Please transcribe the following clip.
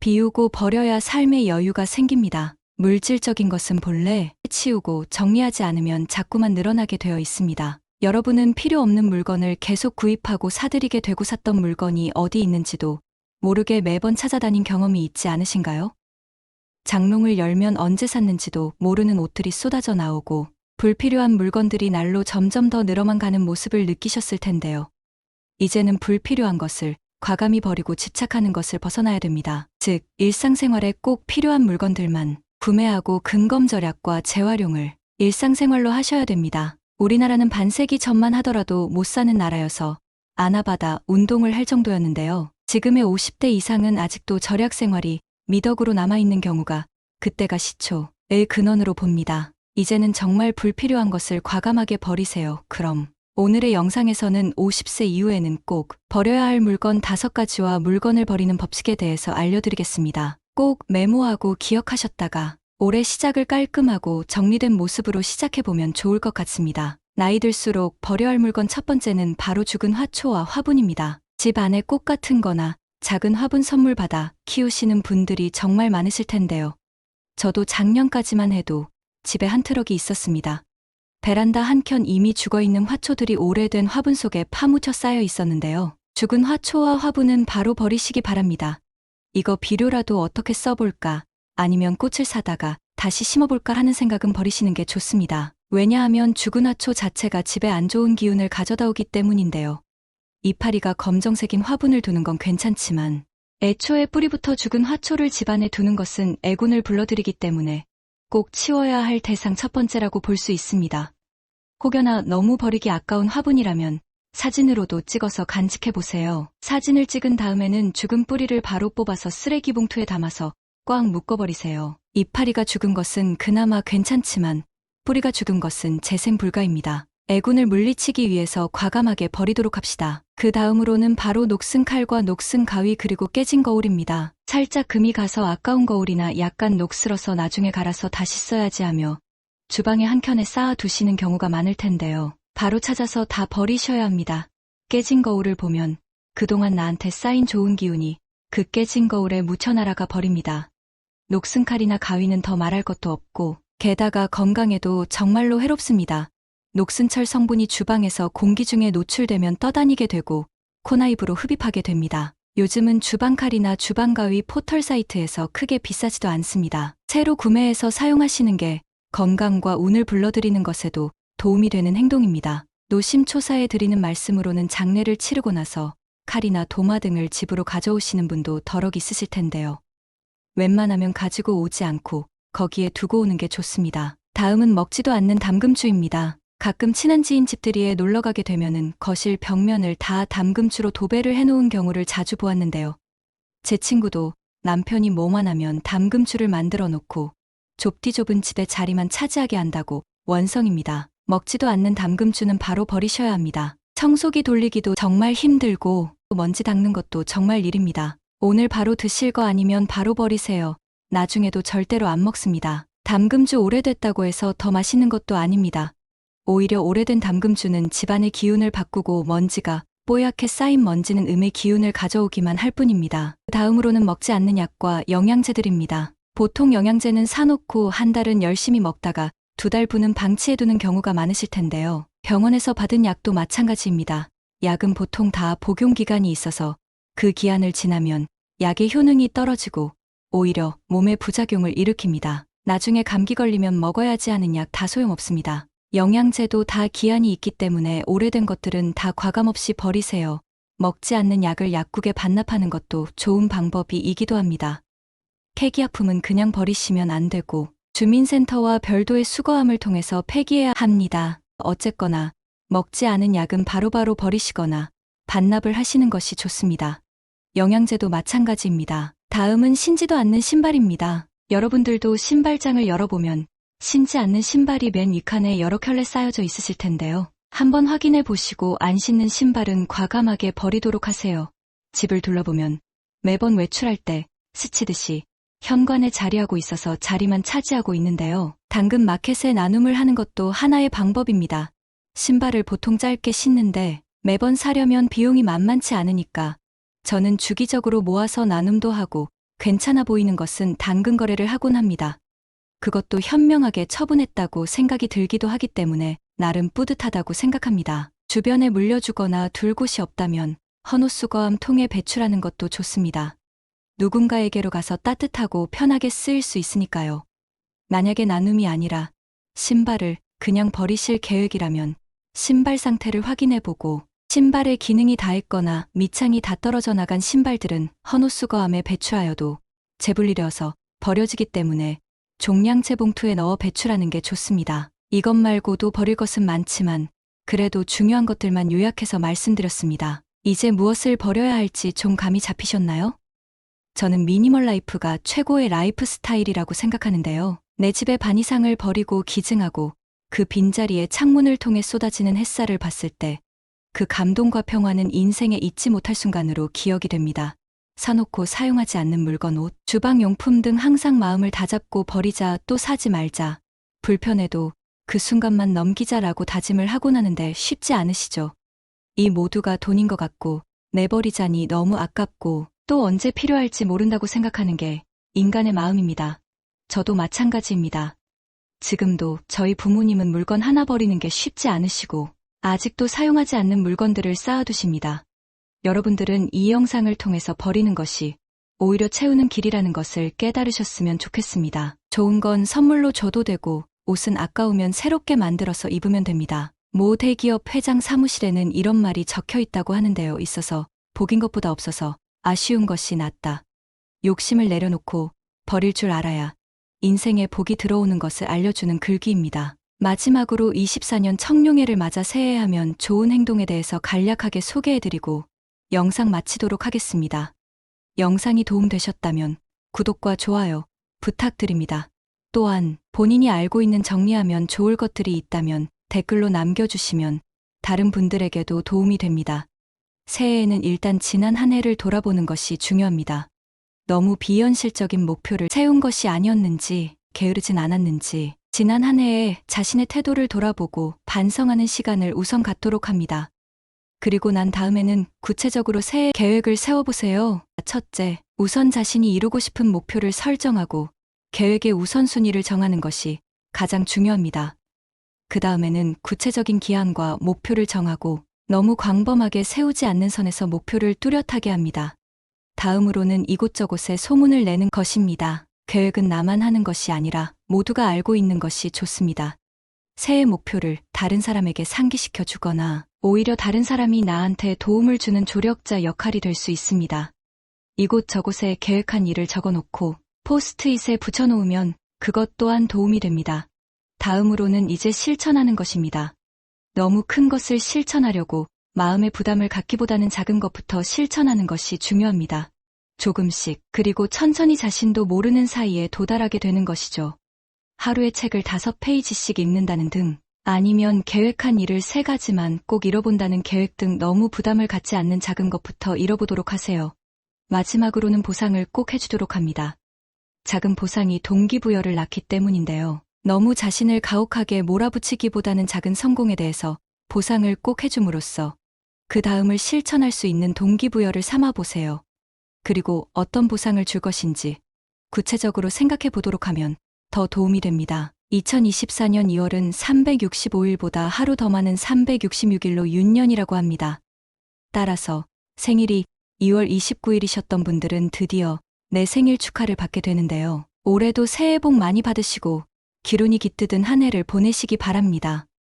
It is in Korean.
비우고 버려야 삶의 여유가 생깁니다. 물질적인 것은 본래 치우고 정리하지 않으면 자꾸만 늘어나게 되어 있습니다. 여러분은 필요 없는 물건을 계속 구입하고 사들이게 되고 샀던 물건이 어디 있는지도 모르게 매번 찾아다닌 경험이 있지 않으신가요? 장롱을 열면 언제 샀는지도 모르는 옷들이 쏟아져 나오고 불필요한 물건들이 날로 점점 더 늘어만 가는 모습을 느끼셨을 텐데요. 이제는 불필요한 것을 과감히 버리고 집착하는 것을 벗어나야 됩니다. 즉, 일상생활에 꼭 필요한 물건들만 구매하고 근검 절약과 재활용을 일상생활로 하셔야 됩니다. 우리나라는 반세기 전만 하더라도 못 사는 나라여서 아나바다 운동을 할 정도였는데요. 지금의 50대 이상은 아직도 절약 생활이 미덕으로 남아있는 경우가 그때가 시초의 근원으로 봅니다. 이제는 정말 불필요한 것을 과감하게 버리세요. 그럼 오늘의 영상에서는 50세 이후에는 꼭 버려야 할 물건 5가지와 물건을 버리는 법칙에 대해서 알려드리겠습니다. 꼭 메모하고 기억하셨다가 올해 시작을 깔끔하고 정리된 모습으로 시작해보면 좋을 것 같습니다. 나이 들수록 버려야 할 물건 첫 번째는 바로 죽은 화초와 화분입니다. 집 안에 꽃 같은 거나 작은 화분 선물 받아 키우시는 분들이 정말 많으실 텐데요. 저도 작년까지만 해도 집에 한 트럭이 있었습니다. 베란다 한켠 이미 죽어있는 화초들이 오래된 화분 속에 파묻혀 쌓여 있었는데요. 죽은 화초와 화분은 바로 버리시기 바랍니다. 이거 비료라도 어떻게 써볼까, 아니면 꽃을 사다가 다시 심어볼까 하는 생각은 버리시는 게 좋습니다. 왜냐하면 죽은 화초 자체가 집에 안 좋은 기운을 가져다 오기 때문인데요. 이파리가 검정색인 화분을 두는 건 괜찮지만 애초에 뿌리부터 죽은 화초를 집안에 두는 것은 애군을 불러들이기 때문에 꼭 치워야 할 대상 첫 번째라고 볼 수 있습니다. 혹여나 너무 버리기 아까운 화분이라면 사진으로도 찍어서 간직해보세요. 사진을 찍은 다음에는 죽은 뿌리를 바로 뽑아서 쓰레기 봉투에 담아서 꽉 묶어버리세요. 이파리가 죽은 것은 그나마 괜찮지만 뿌리가 죽은 것은 재생 불가입니다. 애군을 물리치기 위해서 과감하게 버리도록 합시다. 그 다음으로는 바로 녹슨 칼과 녹슨 가위 그리고 깨진 거울입니다. 살짝 금이 가서 아까운 거울이나 약간 녹슬어서 나중에 갈아서 다시 써야지 하며 주방의 한켠에 쌓아 두시는 경우가 많을 텐데요. 바로 찾아서 다 버리셔야 합니다. 깨진 거울을 보면 그동안 나한테 쌓인 좋은 기운이 그 깨진 거울에 묻혀 날아가 버립니다. 녹슨 칼이나 가위는 더 말할 것도 없고 게다가 건강에도 정말로 해롭습니다. 녹슨 철 성분이 주방에서 공기 중에 노출되면 떠다니게 되고 코나입으로 흡입하게 됩니다. 요즘은 주방칼이나 주방가위 포털 사이트에서 크게 비싸지도 않습니다. 새로 구매해서 사용하시는 게 건강과 운을 불러들이는 것에도 도움이 되는 행동입니다. 노심초사에 드리는 말씀으로는 장례를 치르고 나서 칼이나 도마 등을 집으로 가져오시는 분도 더럭 있으실 텐데요. 웬만하면 가지고 오지 않고 거기에 두고 오는 게 좋습니다. 다음은 먹지도 않는 담금주입니다. 가끔 친한 지인 집들이에 놀러가게 되면은 거실 벽면을 다 담금주로 도배를 해놓은 경우를 자주 보았는데요. 제 친구도 남편이 뭐만 하면 담금주를 만들어 놓고 좁디 좁은 집에 자리만 차지하게 한다고 원성입니다. 먹지도 않는 담금주는 바로 버리셔야 합니다. 청소기 돌리기도 정말 힘들고 먼지 닦는 것도 정말 일입니다. 오늘 바로 드실 거 아니면 바로 버리세요. 나중에도 절대로 안 먹습니다. 담금주 오래됐다고 해서 더 맛있는 것도 아닙니다. 오히려 오래된 담금주는 집안의 기운을 바꾸고 먼지가 뽀얗게 쌓인 먼지는 음의 기운을 가져오기만 할 뿐입니다. 다음으로는 먹지 않는 약과 영양제들입니다. 보통 영양제는 사놓고 한 달은 열심히 먹다가 2달 후는 방치해두는 경우가 많으실 텐데요. 병원에서 받은 약도 마찬가지입니다. 약은 보통 다 복용기간이 있어서 그 기한을 지나면 약의 효능이 떨어지고 오히려 몸에 부작용을 일으킵니다. 나중에 감기 걸리면 먹어야지 하는 약 다 소용없습니다. 영양제도 다 기한이 있기 때문에 오래된 것들은 다 과감없이 버리세요. 먹지 않는 약을 약국에 반납하는 것도 좋은 방법이기도 합니다. 폐기약품은 그냥 버리시면 안 되고 주민센터와 별도의 수거함을 통해서 폐기해야 합니다. 어쨌거나 먹지 않은 약은 바로바로 버리시거나 반납을 하시는 것이 좋습니다. 영양제도 마찬가지입니다. 다음은 신지도 않는 신발입니다. 여러분들도 신발장을 열어보면 신지 않는 신발이 맨 윗칸에 여러 켤레 쌓여져 있으실 텐데요. 한번 확인해 보시고 안 신는 신발은 과감하게 버리도록 하세요. 집을 둘러보면 매번 외출할 때 스치듯이 현관에 자리하고 있어서 자리만 차지하고 있는데요. 당근 마켓에 나눔을 하는 것도 하나의 방법입니다. 신발을 보통 짧게 신는데 매번 사려면 비용이 만만치 않으니까 저는 주기적으로 모아서 나눔도 하고 괜찮아 보이는 것은 당근 거래를 하곤 합니다. 그것도 현명하게 처분했다고 생각이 들기도 하기 때문에 나름 뿌듯하다고 생각합니다. 주변에 물려주거나 둘 곳이 없다면 헌옷수거함 통에 배출하는 것도 좋습니다. 누군가에게로 가서 따뜻하고 편하게 쓰일 수 있으니까요. 만약에 나눔이 아니라 신발을 그냥 버리실 계획이라면 신발 상태를 확인해보고 신발의 기능이 다했거나 밑창이 다 떨어져 나간 신발들은 헌옷수거함에 배출하여도 재분리되어서 버려지기 때문에 종량제 봉투에 넣어 배출하는 게 좋습니다. 이것 말고도 버릴 것은 많지만 그래도 중요한 것들만 요약해서 말씀드렸습니다. 이제 무엇을 버려야 할지 좀 감이 잡히셨나요? 저는 미니멀 라이프가 최고의 라이프 스타일이라고 생각하는데요. 내 집의 반 이상을 버리고 기증하고 그 빈자리에 창문을 통해 쏟아지는 햇살을 봤을 때 그 감동과 평화는 인생에 잊지 못할 순간으로 기억이 됩니다. 사놓고 사용하지 않는 물건, 옷, 주방용품 등 항상 마음을 다잡고 버리자, 또 사지 말자, 불편해도 그 순간만 넘기자라고 다짐을 하곤 하는데 쉽지 않으시죠? 이 모두가 돈인 것 같고 내버리자니 너무 아깝고 또 언제 필요할지 모른다고 생각하는 게 인간의 마음입니다. 저도 마찬가지입니다. 지금도 저희 부모님은 물건 하나 버리는 게 쉽지 않으시고 아직도 사용하지 않는 물건들을 쌓아두십니다. 여러분들은 이 영상을 통해서 버리는 것이 오히려 채우는 길이라는 것을 깨달으셨으면 좋겠습니다. 좋은 건 선물로 줘도 되고 옷은 아까우면 새롭게 만들어서 입으면 됩니다. 모 대기업 회장 사무실에는 이런 말이 적혀 있다고 하는데요. 있어서 복인 것보다 없어서 아쉬운 것이 낫다. 욕심을 내려놓고 버릴 줄 알아야 인생에 복이 들어오는 것을 알려주는 글귀입니다. 마지막으로 24년 청룡해를 맞아 새해하면 좋은 행동에 대해서 간략하게 소개해드리고 영상 마치도록 하겠습니다. 영상이 도움되셨다면 구독과 좋아요 부탁드립니다. 또한 본인이 알고 있는 정리하면 좋을 것들이 있다면 댓글로 남겨주시면 다른 분들에게도 도움이 됩니다. 새해에는 일단 지난 한 해를 돌아보는 것이 중요합니다. 너무 비현실적인 목표를 세운 것이 아니었는지, 게으르진 않았는지, 지난 한 해에 자신의 태도를 돌아보고 반성하는 시간을 우선 갖도록 합니다. 그리고 난 다음에는 구체적으로 새해 계획을 세워보세요. 첫째, 우선 자신이 이루고 싶은 목표를 설정하고 계획의 우선순위를 정하는 것이 가장 중요합니다. 그 다음에는 구체적인 기한과 목표를 정하고 너무 광범하게 세우지 않는 선에서 목표를 뚜렷하게 합니다. 다음으로는 이곳저곳에 소문을 내는 것입니다. 계획은 나만 하는 것이 아니라 모두가 알고 있는 것이 좋습니다. 새해 목표를 다른 사람에게 상기시켜 주거나 오히려 다른 사람이 나한테 도움을 주는 조력자 역할이 될 수 있습니다. 이곳저곳에 계획한 일을 적어놓고 포스트잇에 붙여놓으면 그것 또한 도움이 됩니다. 다음으로는 이제 실천하는 것입니다. 너무 큰 것을 실천하려고 마음의 부담을 갖기보다는 작은 것부터 실천하는 것이 중요합니다. 조금씩, 그리고 천천히 자신도 모르는 사이에 도달하게 되는 것이죠. 하루에 책을 5페이지씩 읽는다는 등, 아니면 계획한 일을 3가지만 꼭 이뤄본다는 계획 등 너무 부담을 갖지 않는 작은 것부터 이뤄보도록 하세요. 마지막으로는 보상을 꼭 해주도록 합니다. 작은 보상이 동기부여를 낳기 때문인데요. 너무 자신을 가혹하게 몰아붙이기보다는 작은 성공에 대해서 보상을 꼭 해줌으로써 그 다음을 실천할 수 있는 동기부여를 삼아보세요. 그리고 어떤 보상을 줄 것인지 구체적으로 생각해 보도록 하면 더 도움이 됩니다. 2024년 2월은 365일보다 하루 더 많은 366일로 윤년이라고 합니다. 따라서 생일이 2월 29일이셨던 분들은 드디어 내 생일 축하를 받게 되는데요. 올해도 새해 복 많이 받으시고 기운이 깃드는 한 해를 보내시기 바랍니다.